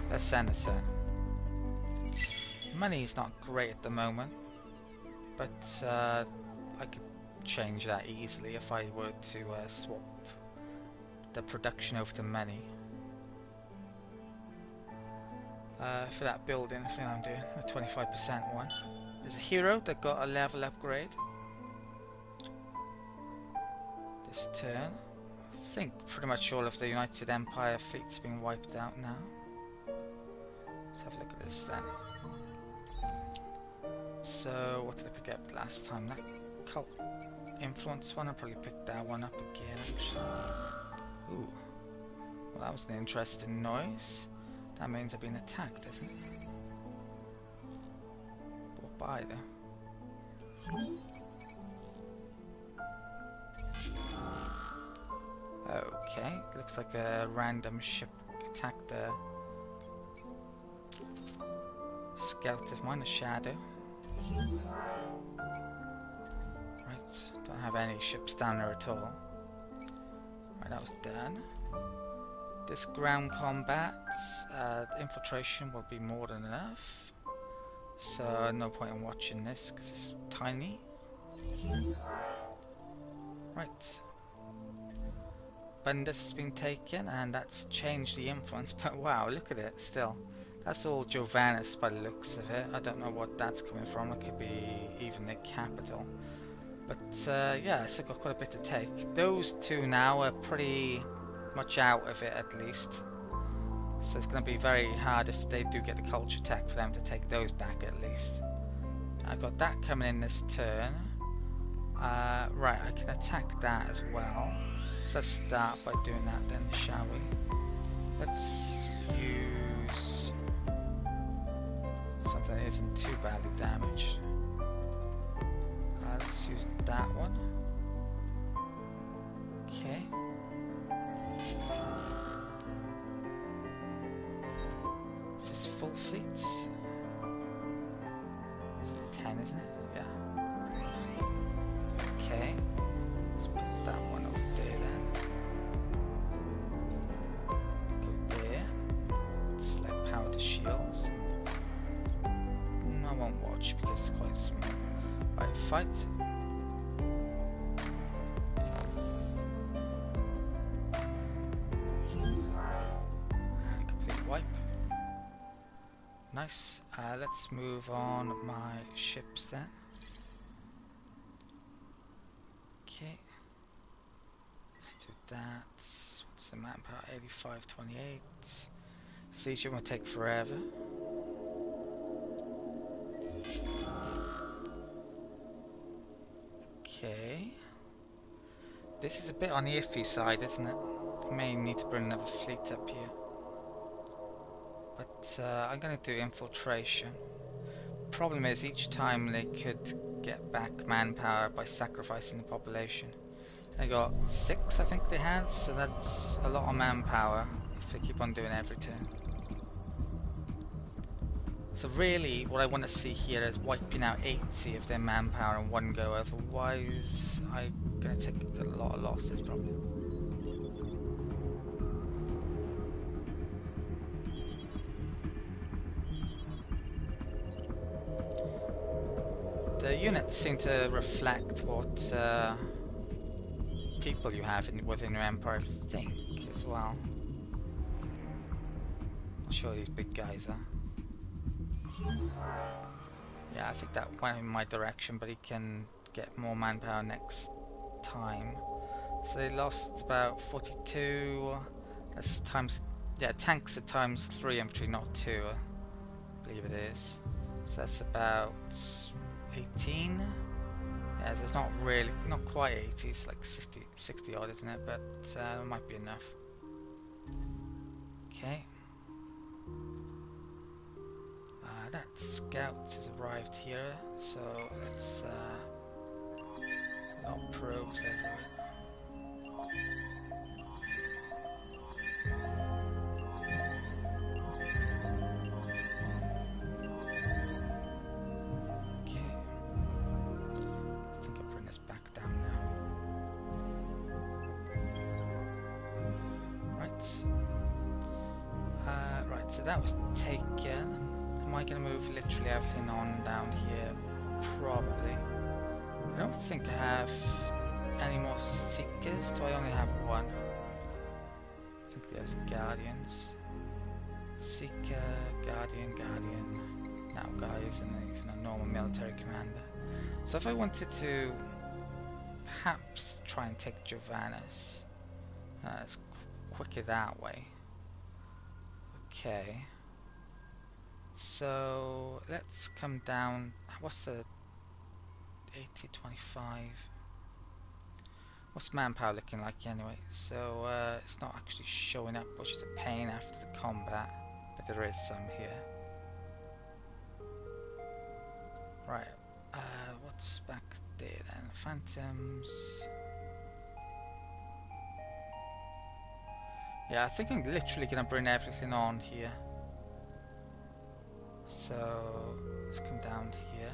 The senator. Money's not great at the moment, but I could change that easily if I were to swap the production over to money. For that building, I think I'm doing a 25% one. There's a hero that got a level upgrade this turn. I think pretty much all of the United Empire fleet's been wiped out now. Let's have a look at this then. So, what did I pick up last time? That cult influence one, I probably picked that one up again actually. Ooh. Well, that was an interesting noise. That means I've been attacked, isn't it? Bought by though. Okay, looks like a random ship attacked the scout of mine, a shadow. Right, don't have any ships down there at all. Right, that was done. This ground combat, infiltration will be more than enough. So no point in watching this because it's tiny. Right. Bundus has been taken and that's changed the influence, but wow, look at it still. That's all Jovanus by the looks of it. I don't know what that's coming from. It could be even the capital. But yeah, it's got quite a bit to take. Those two now are pretty much out of it at least. So it's going to be very hard if they do get the culture attack for them to take those back at least. I've got that coming in this turn. Right, I can attack that as well. So let's start by doing that then, shall we? Let's use something that isn't too badly damaged. Let's use that one. Okay. Is this full fleets? It's 10, isn't it? Yeah. Okay. Let's put that one over there then. Go there. Select power to shields. I won't watch because it's quite small. Right, fight. Complete wipe. Nice. Let's move on my ships then. Okay. Let's do that. What's the manpower? 8528. Siege will take forever. Okay. This is a bit on the iffy side, isn't it? I may need to bring another fleet up here. But I'm going to do infiltration. Problem is, each time they could get back manpower by sacrificing the population. They got 6, I think they had, so that's a lot of manpower if they keep on doing every turn. So really, what I want to see here is wiping out 80 of their manpower in one go, otherwise I'm going to take a lot of losses probably. The units seem to reflect what people you have within your empire, I think, as well. Not sure these big guys are. Yeah, I think that went in my direction, but he can get more manpower next time. So they lost about 42. That's times, yeah, tanks are times 3 infantry, not 2, I believe it is. So that's about 18. Yeah, so it's not really, not quite 80, it's like 60 odd, isn't it? But it might be enough. Okay. That scout has arrived here, so let's not probes everywhere. Okay. I think I'll bring this back down now. Right. Right, so that was taken. Am I going to move literally everything on down here? Probably. I don't think I have any more Seekers. Do I only have one? I think there's Guardians. Seeker, Guardian, Guardian. Now guys, and even a normal military commander. So if I wanted to perhaps try and take Giovanna's, it's quicker that way. Okay. So let's come down. What's the 80-25? What's manpower looking like anyway? So it's not actually showing up, which is a pain after the combat, but there is some here. Right. What's back there then? Phantoms. Yeah, I think I'm literally gonna bring everything on here. So let's come down here.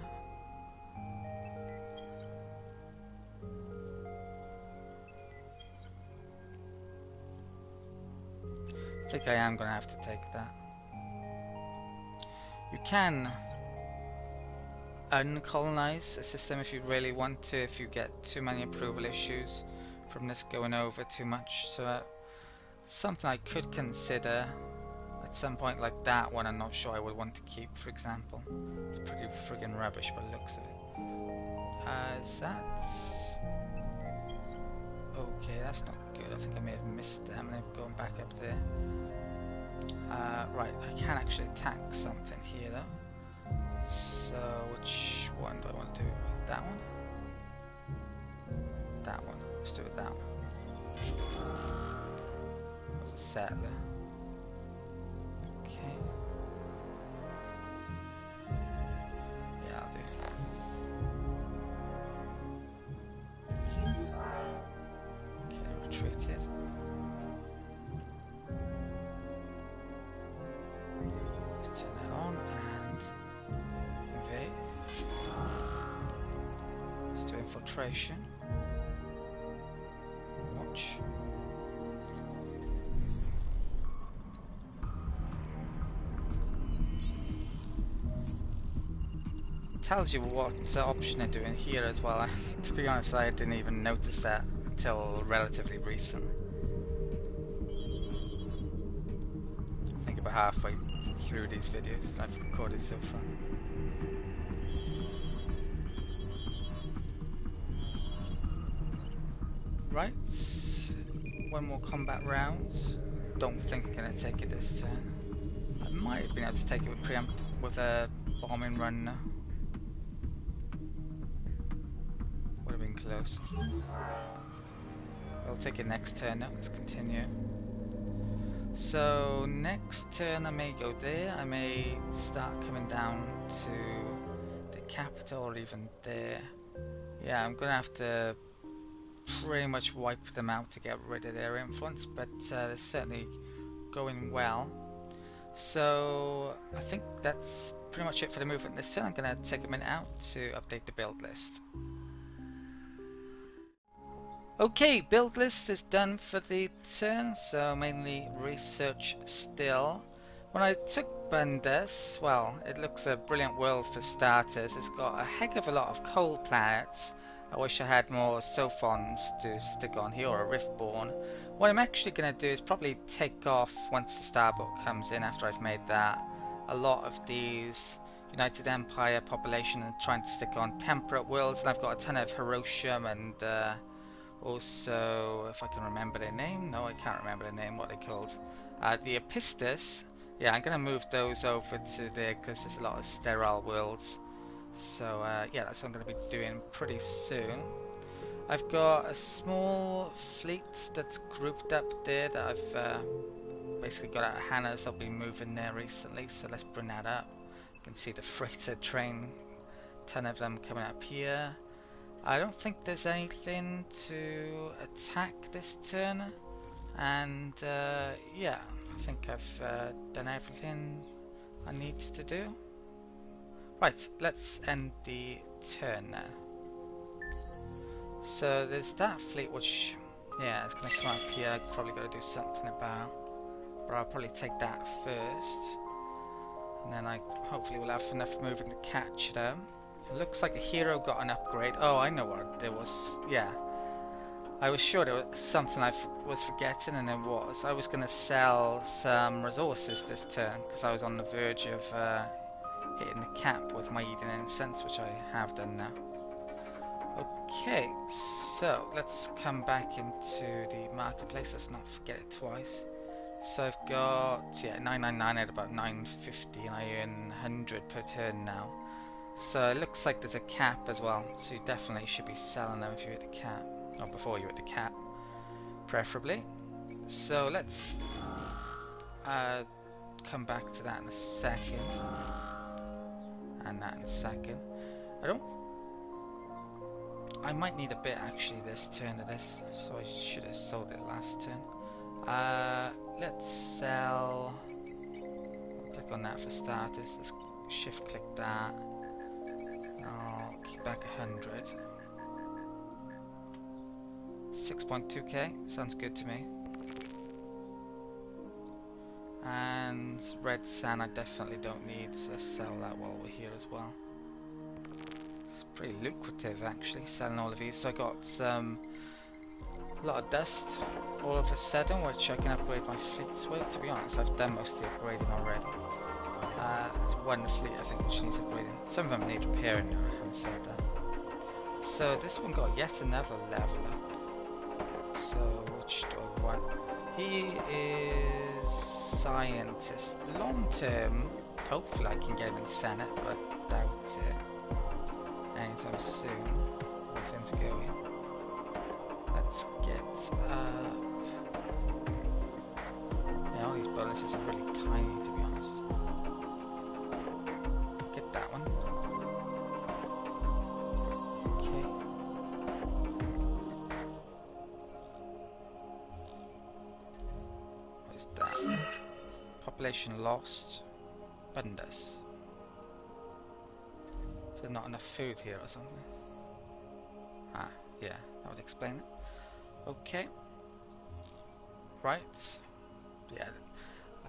I think I am gonna have to take that. You can uncolonize a system if you really want to, if you get too many approval issues from this going over too much. So something I could consider at some point, like that one. I'm not sure I would want to keep, for example. It's pretty friggin' rubbish by the looks of it. Is that okay? That's not good. I think I may have missed them and I'm going back up there. Right, I can actually attack something here though. So which one do I want to do? That one? That one. Let's do it that one. That was a settler. Okay. Yeah, I'll do it. Okay, retreated. Let's turn that on and invade. Let's do infiltration. Watch. Tells you what option they're doing here as well. To be honest, I didn't even notice that until relatively recent. I think about halfway through these videos I've recorded so far. Right, one more combat rounds. Don't think I'm gonna take it this turn. I might have been able to take it with preempt with a bombing run now. Would have been close. I'll take it next turn now. Let's continue. So next turn I may go there. I may start coming down to the capital or even there. Yeah, I'm gonna have to pretty much wipe them out to get rid of their influence, but they're certainly going well. So I think that's pretty much it for the movement this turn. I'm going to take a minute out to update the build list. Okay, build list is done for the turn, so mainly research still. When I took Bundes, well, it looks a brilliant world for starters. It's got a heck of a lot of cold planets. I wish I had more Sophons to stick on here, or a Riftborn. What I'm actually going to do is probably take off once the Starbook comes in after I've made that. A lot of these United Empire population and trying to stick on temperate worlds, and I've got a ton of Hiroshima and also, if I can remember their name, no I can't remember their name, what they're called. The Epistus, yeah, I'm going to move those over to there because there's a lot of sterile worlds. So yeah, that's what I'm going to be doing pretty soon. I've got a small fleet that's grouped up there that I've basically got out of Hannah's. I've been moving there recently, so let's bring that up. You can see the freighter train, ton of them coming up here. I don't think there's anything to attack this turn, and yeah, I think I've done everything I need to do. Right, let's end the turn now. So there's that fleet which, yeah, it's going to come up here. I've probably got to do something about, but I'll probably take that first. And then I hopefully will have enough moving to catch them. It looks like a hero got an upgrade. Oh, I know what there was. Yeah. I was sure there was something I was forgetting, and it was. I was going to sell some resources this turn, because I was on the verge of hitting the cap with my Eden Incense, which I have done now. Okay, so let's come back into the marketplace. Let's not forget it twice. So I've got, yeah, 999 at about 950, and I earn 100 per turn now. So it looks like there's a cap as well, so you definitely should be selling them if you hit the cap. Or before you hit the cap, preferably. So let's come back to that in a second. And that in a second. I might need a bit actually this turn of this, so I should have sold it last turn. Let's sell. Click on that for starters. Let's shift click that. I'll keep back 100. 6.2k sounds good to me. And red sand I definitely don't need, so let's sell that while we're here as well. It's pretty lucrative actually, selling all of these. So I got a lot of dust all of a sudden, which I can upgrade my fleets with. To be honest, I've done most of the upgrading already. There's one fleet I think which needs upgrading. Some of them need repairing now, I haven't said that. So this one got yet another level up. So which do I want? He is scientist. Long term, hopefully I can get him in the Senate, but I doubt it anytime soon. Where things are going. Let's get yeah, all these bonuses are really tiny to be honest. Get that one. Okay. What is that? Population lost. Bundus. Is there not enough food here or something? Ah, yeah, that would explain it. Okay. Right. Yeah.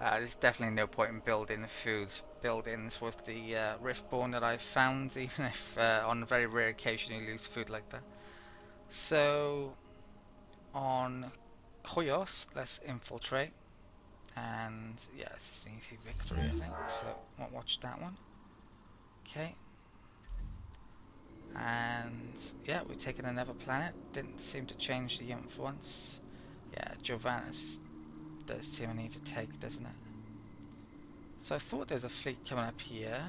There's definitely no point in building food buildings with the Riftborn that I've found, even if on a very rare occasion you lose food like that. So on Koyos, let's infiltrate. And yeah, it's an easy victory I think, so won't watch that one. Okay. And yeah, we've taken another planet. Didn't seem to change the influence. Yeah, Jovanus does seem I need to take, doesn't it? So I thought there was a fleet coming up here,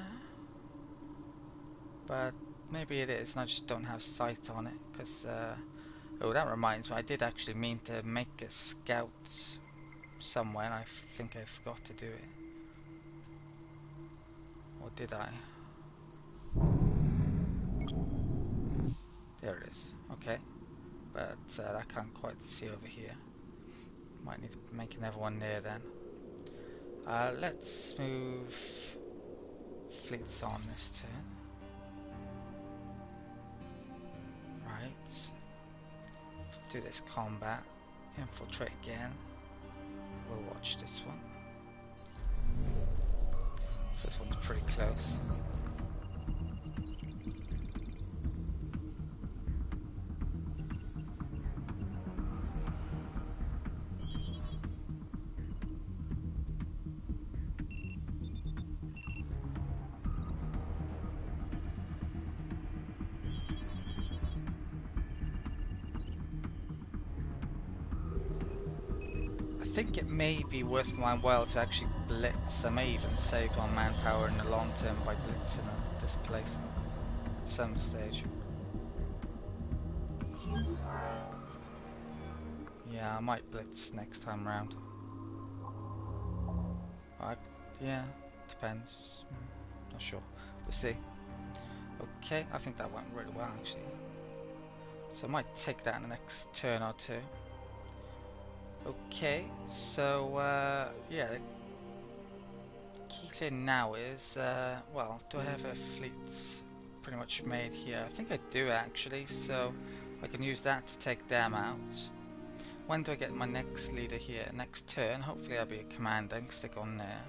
but maybe it is and I just don't have sight on it because oh, that reminds me, I did actually mean to make a scout somewhere and I think I forgot to do it. Or did I? There it is. Okay. But I can't quite see over here. Might need to make another one there then. Let's move fleets on this turn. Right. Let's do this combat. Infiltrate again. We'll watch this one. So this one's pretty close. I think it may be worth my while to actually blitz. I may even save on manpower in the long term by blitzing this place at some stage. Yeah, I might blitz next time round. Yeah, depends. Not sure. We'll see. Okay, I think that went really well actually. So I might take that in the next turn or two. Okay, so yeah, the key thing now is, well, do I have a fleets pretty much made here? I think I do actually, so I can use that to take them out. When do I get my next leader here? Next turn, hopefully I'll be a commander and stick on there.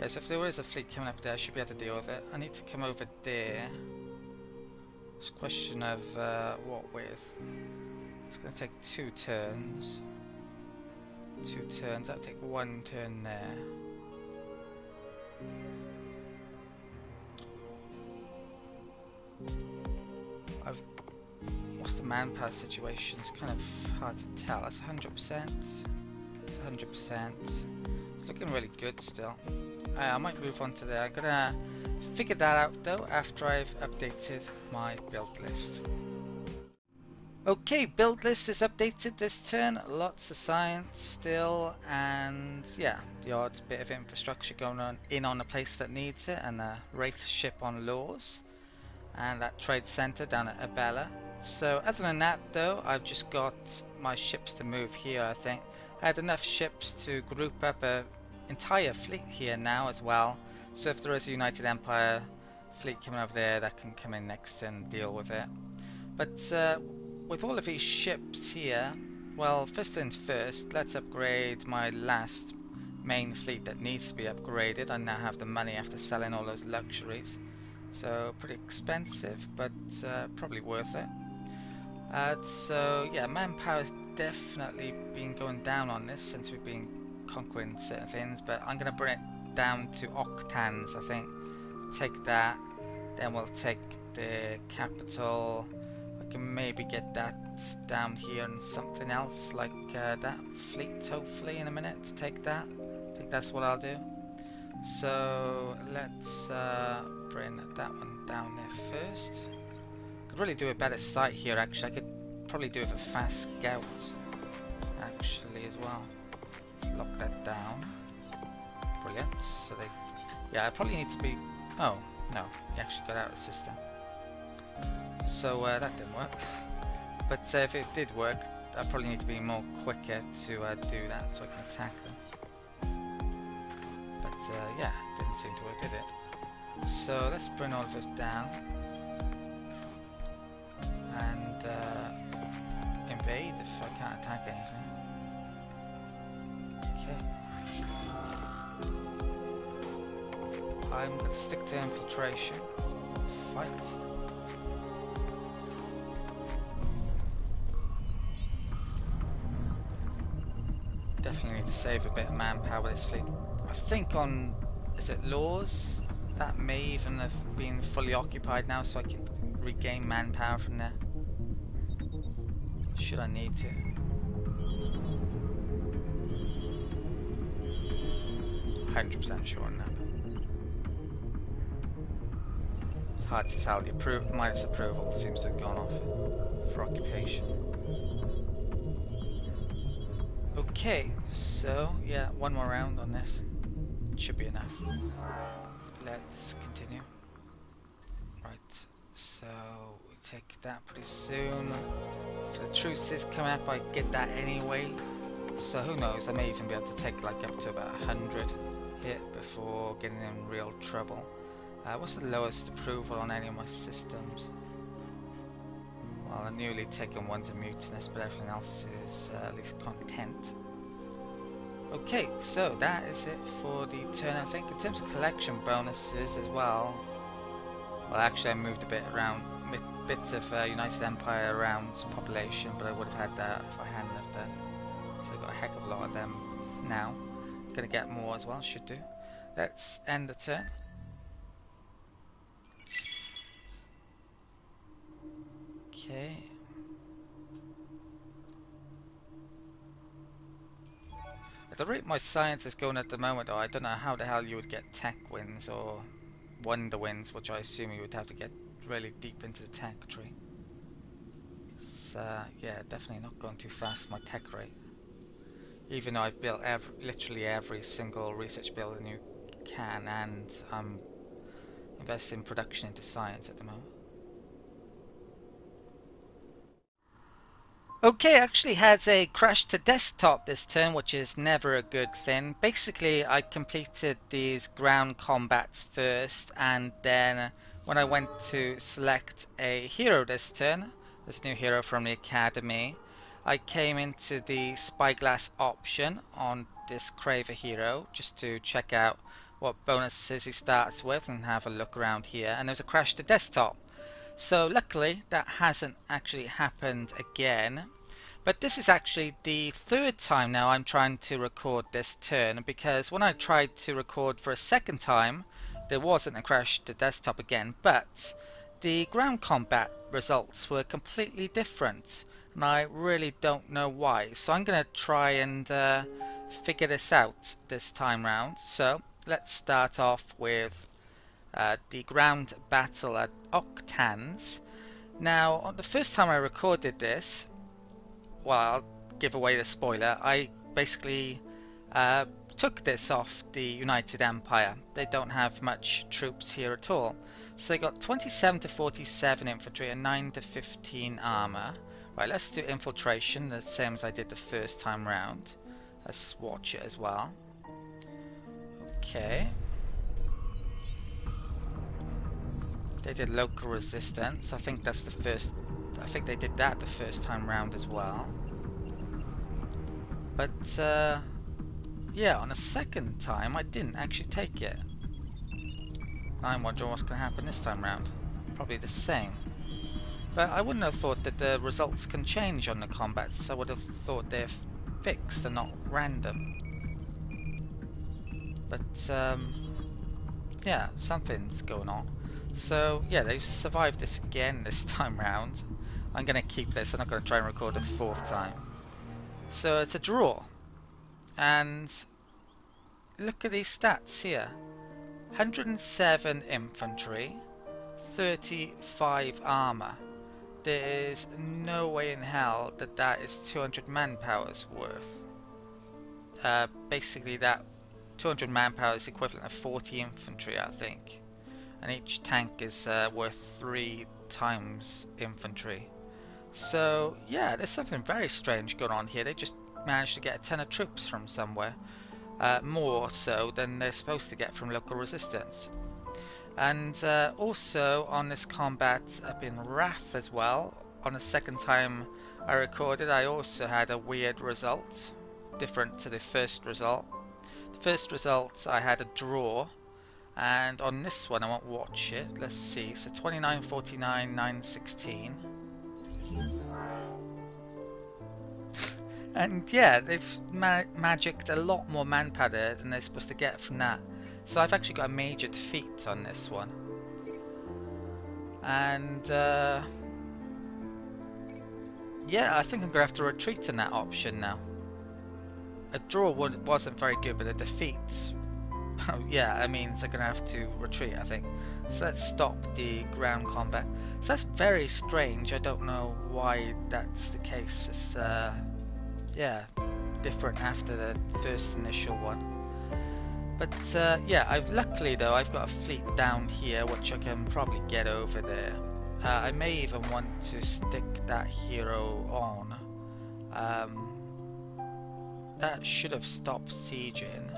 Yeah, so if there is a fleet coming up there, I should be able to deal with it. I need to come over there. It's a question of what with. It's going to take 2 turns. 2 turns, that'll take 1 turn there. What's the manpower situation? It's kind of hard to tell. That's 100%. It's 100%. It's looking really good still. I might move on to there. I'm gonna figure that out though after I've updated my build list. Okay, build list is updated this turn. Lots of science still, and yeah, the odd bit of infrastructure going on on a place that needs it, and a wraith ship on Laws, and that trade center down at Abella. So other than that though, I've just got my ships to move here. I think I had enough ships to group up a entire fleet here now as well. So if there is a United Empire fleet coming over there, that can come in next and deal with it. But with all of these ships here, well, first things first, let's upgrade my last main fleet that needs to be upgraded. I now have the money after selling all those luxuries. So pretty expensive, but probably worth it. So yeah, manpower's definitely been going down on this since we've been conquering certain things, but I'm going to bring it down to octans, I think. Take that, then we'll take the capital. I can maybe get that down here and something else like that fleet hopefully in a minute to take that. I think that's what I'll do. So let's bring that one down there first. Could really do a better sight here actually. I could probably do it with a fast scout actually as well. Let's lock that down. Brilliant. So they, yeah, I probably need to be. Oh no, he actually got out of the system. So that didn't work. But if it did work, I probably need to be more quicker to do that so I can attack them. But yeah, didn't seem to work, did it? So let's bring all of this down and invade if I can't attack anything. Okay. I'm going to stick to infiltration. Fight. Definitely need to save a bit of manpower with this fleet. I think on, is it Laws? That may even have been fully occupied now, so I can regain manpower from there. Should I need to. 100% sure on that. It's hard to tell. The minus approval seems to have gone off for occupation. Okay, so yeah, one more round on this. Should be enough. Let's continue. Right, so we take that pretty soon. If the truce is coming up, I get that anyway. So who knows, I may even be able to take like up to about 100 hit before getting in real trouble. What's the lowest approval on any of my systems? Well, the newly taken ones are mutinous, but everything else is at least content. Okay, so that is it for the turn, I think. In terms of collection bonuses as well, well actually I moved a bit around, bits of United Empire around population, but I would have had that if I hadn't have done. So I've got a heck of a lot of them now. Gonna get more as well, should do. Let's end the turn. Okay. At the rate my science is going at the moment, though, I don't know how the hell you would get tech wins or wonder wins, which I assume you would have to get really deep into the tech tree. So yeah, definitely not going too fast my tech rate. Even though I've built literally every single research building you can, and I'm investing production into science at the moment. Okay, actually had a crash to desktop this turn, which is never a good thing. Basically, I completed these ground combats first, and then when I went to select a hero this turn, this new hero from the academy, I came into the spyglass option on this Craver hero just to check out what bonuses he starts with and have a look around here. And there's a crash to desktop. So luckily that hasn't actually happened again. But this is actually the third time now I'm trying to record this turn, because when I tried to record for a second time there wasn't a crash to desktop again, but the ground combat results were completely different and I really don't know why. So I'm going to try and figure this out this time round. So let's start off with the ground battle at Octans. Now on the first time I recorded this, well, I'll give away the spoiler, I basically took this off the United Empire. They don't have much troops here at all. So they got 27 to 47 infantry and 9 to 15 armor. Right, let's do infiltration, the same as I did the first time round. Let's watch it as well. Okay. They did local resistance. I think that's the first. I think they did that the first time round as well. But yeah, on the second time I didn't actually take it. I'm wondering what's going to happen this time round. Probably the same. But I wouldn't have thought that the results can change on the combats. I would have thought they're fixed and not random. But yeah, something's going on. So yeah, they've survived this again this time round. I'm going to keep this. I'm not going to try and record a fourth time. So it's a draw. And look at these stats here. 107 infantry, 35 armor. There is no way in hell that that is 200 manpower's worth. Basically that 200 manpower is equivalent of 40 infantry, I think. And each tank is worth 3 times infantry. So yeah, there's something very strange going on here. They just managed to get a ton of troops from somewhere. More so than they're supposed to get from local resistance. And also on this combat up in Wrath as well, on the second time I recorded, I also had a weird result, different to the first result. The first result I had a draw, and on this one I won't watch it. Let's see, so 29, 49, 9, 16. And yeah, they've magicked a lot more manpower than they're supposed to get from that. So I've actually got a major defeat on this one. And yeah, I think I'm going to have to retreat on that option now. A draw wasn't very good, but a defeat, yeah, that means I'm going to have to retreat, I think. So let's stop the ground combat. So that's very strange. I don't know why that's the case. It's yeah, different after the first initial one. But yeah, luckily though I've got a fleet down here which I can probably get over there. I may even want to stick that hero on. That should have stopped sieging.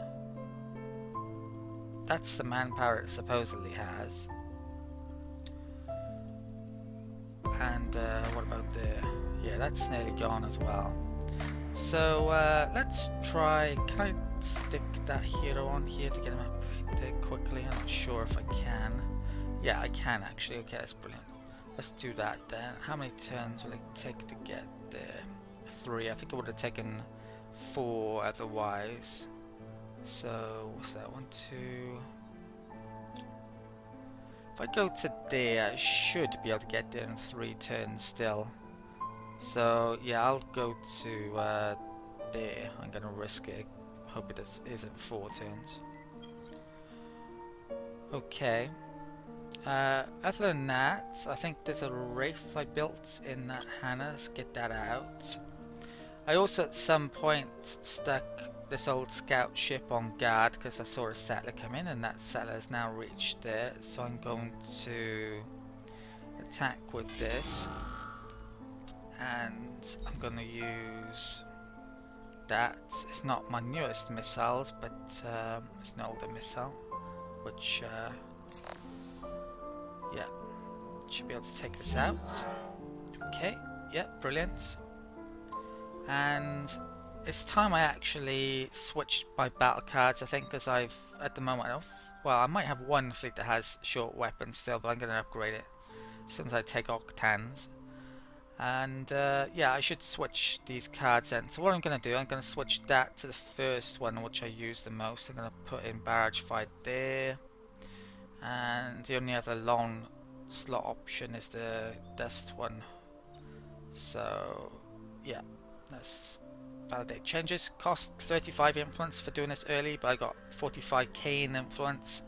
That's the manpower it supposedly has. And what about there? Yeah, that's nearly gone as well. So let's try. Can I stick that hero on here to get him up there quickly? I'm not sure if I can. Yeah, I can actually. Okay, that's brilliant. Let's do that then. How many turns will it take to get there? 3. I think it would have taken 4 otherwise. So what's that? 1, 2. If I go to there, I should be able to get there in 3 turns still. So yeah, I'll go to there. I'm gonna risk it. Hope it isn't 4 turns. Okay. Other than that, I think there's a Wraith I built in that Hannah. Let's get that out. I also at some point stuck this old scout ship on guard because I saw a settler come in, and that settler has now reached there. So I'm going to attack with this. And I'm going to use that. It's not my newest missiles, but it's an older missile, which yeah, should be able to take this out. Okay, yeah, brilliant. And it's time I actually switched my battle cards, I think, because I've, at the moment, well, I might have one fleet that has short weapons still, but I'm going to upgrade it as soon as I take Octans. And yeah, I should switch these cards in. So what I'm going to do, I'm going to switch that to the first one, which I use the most. I'm going to put in Barrage Fight there. And the only other long slot option is the Dust one. So yeah, let's validate changes. Cost 35 influence for doing this early, but I got 45k in influence.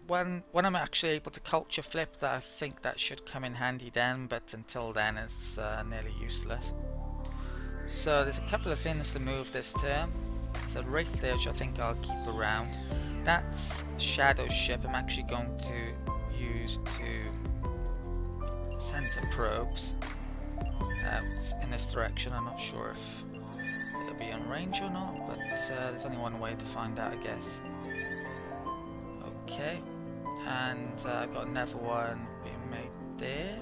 When I'm actually able to culture flip, that I think that should come in handy then, but until then it's nearly useless. So there's a couple of things to move this turn. So Wraith there, which I think I'll keep around. That's Shadow Ship I'm actually going to use to send some probes out in this direction. I'm not sure if it'll be on range or not, but there's only one way to find out, I guess. Okay, and I've got another one being made there.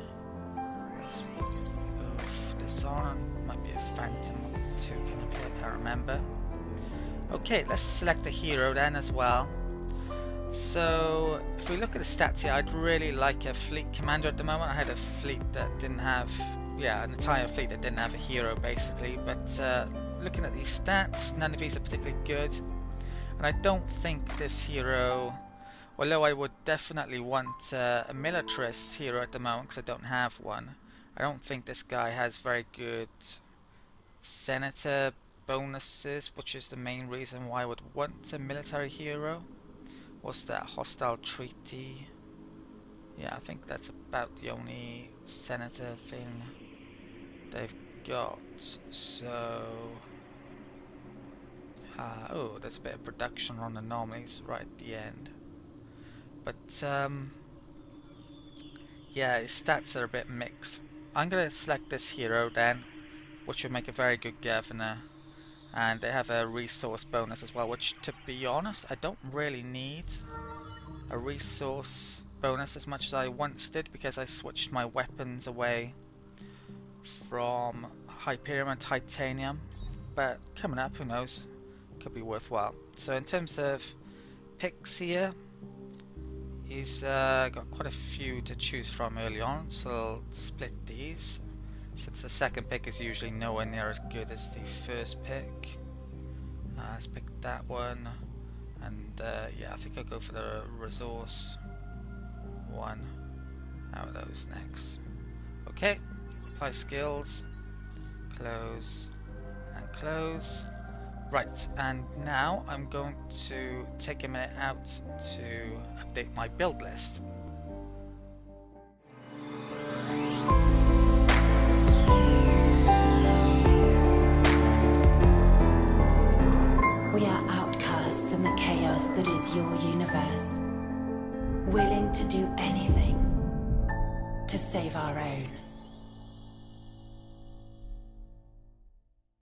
Let's move this on. Might be a Phantom token up here, I can't remember. Okay, let's select the hero then as well. So if we look at the stats here, I'd really like a fleet commander at the moment. I had a fleet that didn't have, yeah, an entire fleet that didn't have a hero basically, but looking at these stats, none of these are particularly good. And I don't think this hero, although I would definitely want a militarist hero at the moment because I don't have one, I don't think this guy has very good senator bonuses, which is the main reason why I would want a military hero. What's that? Hostile treaty. Yeah, I think that's about the only senator thing they've got. So oh, there's a bit of production on anomalies right at the end. But yeah, his stats are a bit mixed. I'm gonna select this hero then, which would make a very good governor. And they have a resource bonus as well, which, to be honest, I don't really need a resource bonus as much as I once did, because I switched my weapons away from Hyperion and Titanium. But coming up, who knows, could be worthwhile. So in terms of picks here, he's got quite a few to choose from early on, so I'll split these. Since the second pick is usually nowhere near as good as the first pick. Let's pick that one. And yeah, I think I'll go for the resource one. How are those next? Okay, apply skills, close, and close. Right, and now I'm going to take a minute out to update my build list. We are outcasts in the chaos that is your universe, willing to do anything to save our own.